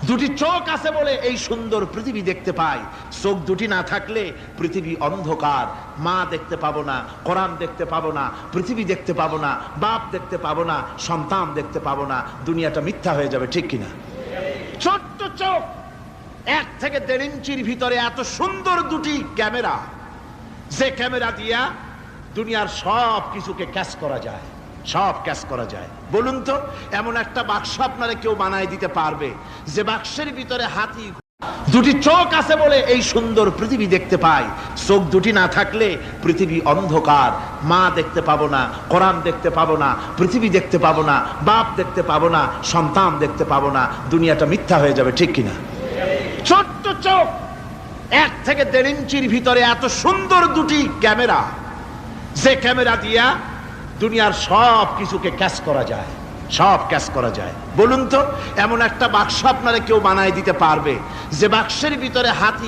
দুটি চোখ আছে বলে এই সুন্দর পৃথিবী দেখতে পাই। চোখ দুটি না থাকলে পৃথিবী অন্ধকার। মা দেখতে পাবো না, কোরআন দেখতে পাবো না, পৃথিবী দেখতে পাবো না, বাপ দেখতে পাবো না, সন্তান দেখতে পাবো না, দুনিয়াটা মিথ্যা হয়ে যাবে, ঠিক কিনা? ছোট্ট চোখ, 1 থেকে 1.5 ইঞ্চির ভিতরে এত সুন্দর দুটি ক্যামেরা, যে ক্যামেরা দিয়া দুনিয়ার সব কিছুকে ক্যাচ করা যায়, সব ক্যাচ করা যায়। বলুন তো, এমন একটা বাক্স আপনারা কেউ বানাই দিতে পারবে যে বাক্সের ভিতরে হাতি? দুটি চোখ আছে বলে এই সুন্দর পৃথিবী দেখতে পাই। চোখ দুটি না থাকলে পৃথিবী অন্ধকার। মা দেখতে পাবো না, কোরআন দেখতে পাবো না, পৃথিবী দেখতে পাবো না, বাপ দেখতে পাবো না, সন্তান দেখতে পাবো না, দুনিয়াটা মিথ্যা হয়ে যাবে, ঠিক কিনা? ছোট্ট চোখ, 1 থেকে 1.5 ইঞ্চির ভিতরে এত সুন্দর দুটি ক্যামেরা, যে ক্যামেরা দিয়া দুনিয়ার সব কিছুকে ক্যাচ করা যায়, সব ক্যাচ করা যায়। বলুন তো, এমন একটা বাক্স আপনারা কেউ বানাই দিতে পারবে যে বাক্সের ভিতরে হাতি